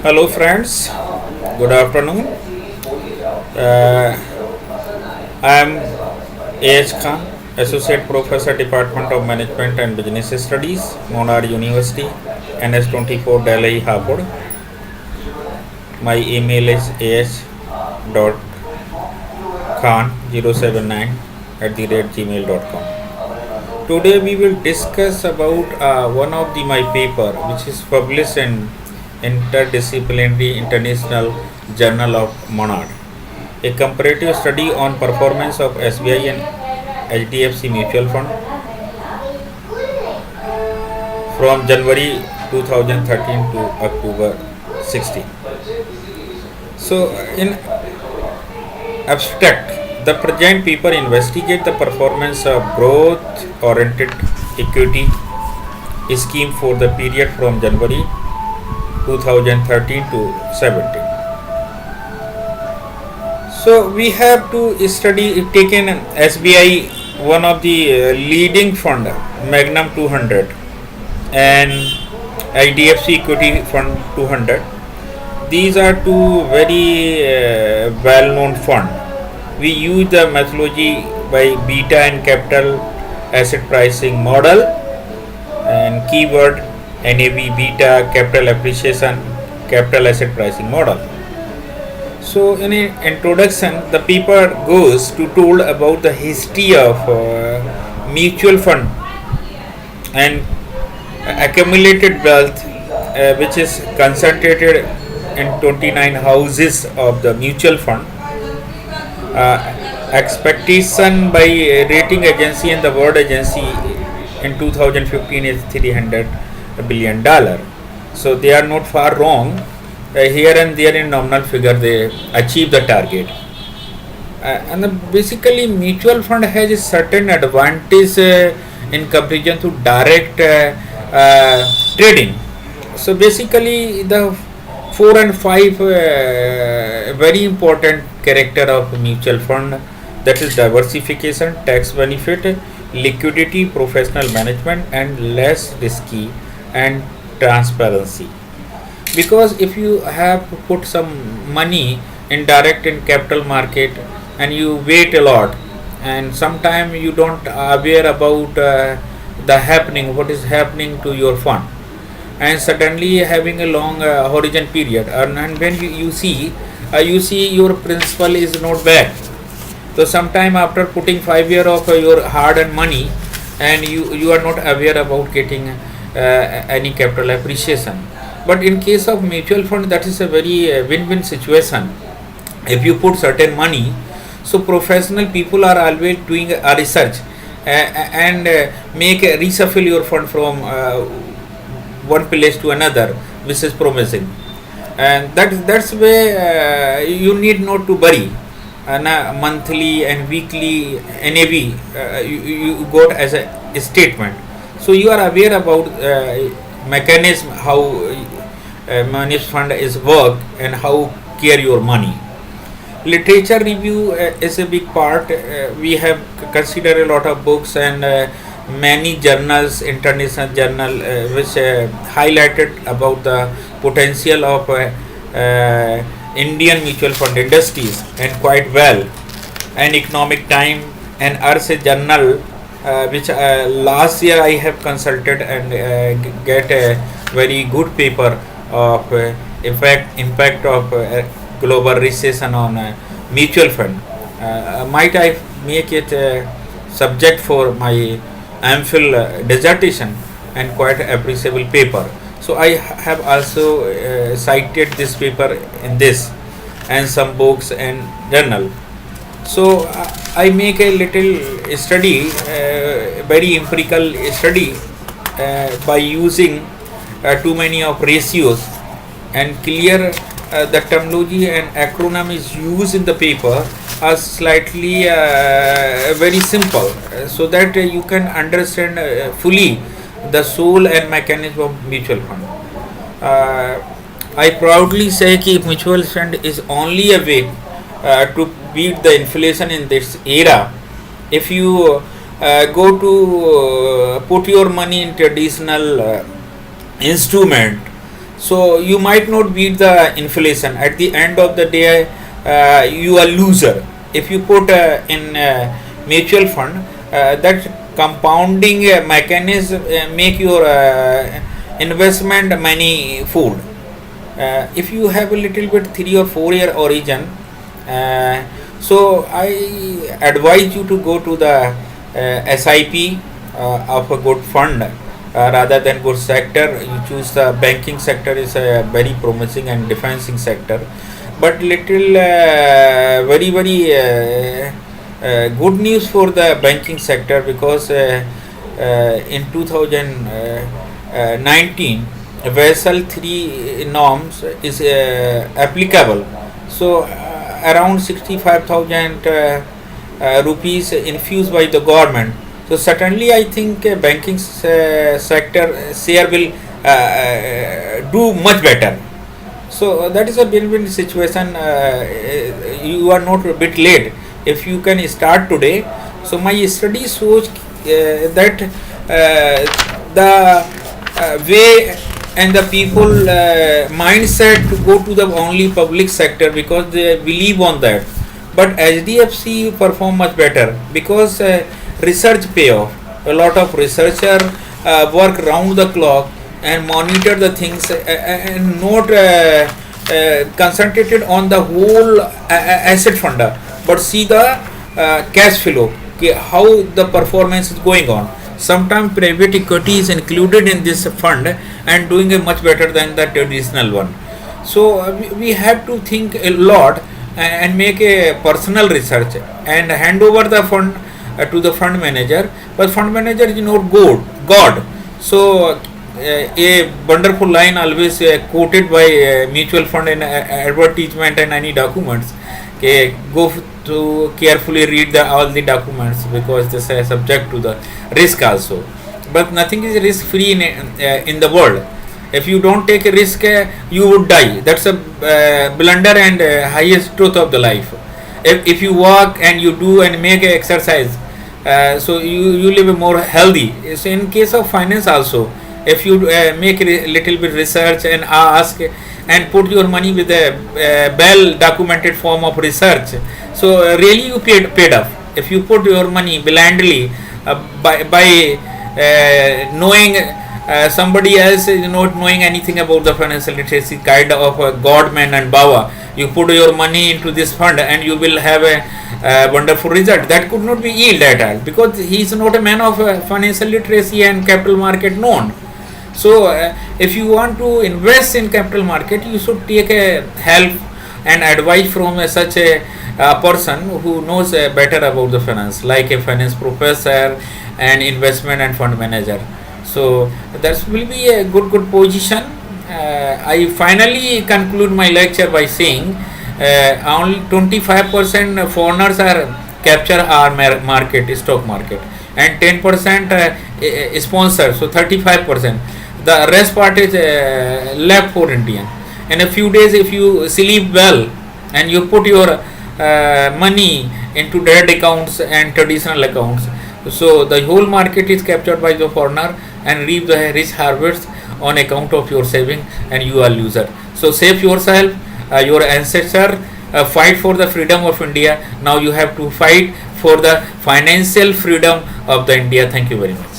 Hello, friends. Good afternoon. Uh, I am A.H.khan, Associate Professor, Department of Management and Business Studies, Monad University, NS24 Delhi, Hapur. My email is ah.khan079 @gmail.com. Today we will discuss about one of my paper which is published in Interdisciplinary International Journal of Monad, a comparative study on performance of SBI and HDFC mutual fund from January 2013 to October 16. So, in abstract, the present paper investigate the performance of growth-oriented equity scheme for the period from January 2013 to 17. So we have to study taken SBI, one of the leading fund, Magnum 200, and IDFC Equity Fund 200. These are two very well-known fund. We use the methodology by beta and capital asset pricing model and keyword NAV beta capital appreciation capital asset pricing model. So in an introduction, the paper goes to told about the history of mutual fund and accumulated wealth which is concentrated in 29 houses of the mutual fund. Expectation by rating agency and the world agency in 2015 is $300 billion. So they are not far wrong. Here and there in nominal figure they achieve the target. And basically mutual fund has a certain advantage in comparison to direct trading. So basically the 4 and 5 very important character of mutual fund, that is diversification, tax benefit, liquidity, professional management, and less risky and transparency. Because if you have put some money in direct in capital market and you wait a lot and sometime you don't aware about the happening, what is happening to your fund, and suddenly having a long horizon period, and when you see your principal is not back. So sometime after putting 5 years of your hard earned money and you are not aware about getting any capital appreciation. But in case of mutual fund, that is a very win-win situation. If you put certain money, so professional people are always doing a research and make reshuffle your fund from one place to another, which is promising, and that's where you need not to worry. Monthly and weekly NAV you got as a statement, so you are aware about mechanism how managed fund is work and how care your money. Literature review is a big part. We have considered a lot of books and many journals, international journal which highlighted about the potential of Indian mutual fund industries and quite well. And Economic Time and Earth journal which last year I have consulted and get a very good paper of impact of global recession on mutual fund. Might I make it a subject for my MPhil dissertation and quite appreciable paper. So I have also cited this paper in this and some books and journal. So I make a little study, very empirical study by using too many of ratios and clear the terminology and acronym is used in the paper are slightly very simple, so that you can understand fully the soul and mechanism of mutual fund. I proudly say that mutual fund is only a way to beat the inflation in this era. If you go to put your money in traditional instrument So you might not beat the inflation. At the end of the day, you are loser. If you put in mutual fund, that compounding mechanism make your investment many fold. If you have a little bit 3 or 4 year origin, so I advise you to go to the SIP of a good fund rather than good sector. You choose the banking sector is a very promising and defensive sector, but little very good news for the banking sector, because in 2019 Vessel 3 norms is applicable. So around 65,000 rupees infused by the government. So certainly I think banking sector share will do much better. So that is a win-win situation. You are not a bit late if you can start today. So my study shows that the way and the people mindset to go to the only public sector because they believe on that. But HDFC perform much better because research pay off. A lot of researcher work round the clock and monitor the things and not concentrated on the whole asset funder, but see the cash flow, okay, how the performance is going on. Sometimes private equity is included in this fund and doing a much better than the traditional one. So we have to think a lot and make a personal research and hand over the fund to the fund manager. But fund manager is not God. So a wonderful line always quoted by mutual fund in advertisement and any documents. Okay, go to carefully read all the documents because this is subject to the risk also. But nothing is risk free in the world. If you don't take a risk, you would die. That's a blunder and highest truth of the life. If you walk and you do and make exercise, so you live more healthy. So in case of finance also, if you make a little bit research and ask and put your money with a well documented form of research, so really you paid off. If you put your money blindly by knowing somebody else is not knowing anything about the financial literacy, kind of a godman and bawa, you put your money into this fund and you will have a wonderful result. That could not be yield at all because he is not a man of financial literacy and capital market known. So if you want to invest in capital market, you should take a help and advice from such a person who knows better about the finance, like a finance professor and investment and fund manager. So that will be a good position. I finally conclude my lecture by saying only 25% foreigners are capture our market, stock market, and 10% sponsor, so 35%. The rest part is left for Indian. In a few days, if you sleep well and you put your money into direct accounts and traditional accounts, so the whole market is captured by the foreigner and reap the rich harvest on account of your saving, and you are loser. So save yourself, your ancestor fight for the freedom of India. Now you have to fight for the financial freedom of the India. Thank you very much.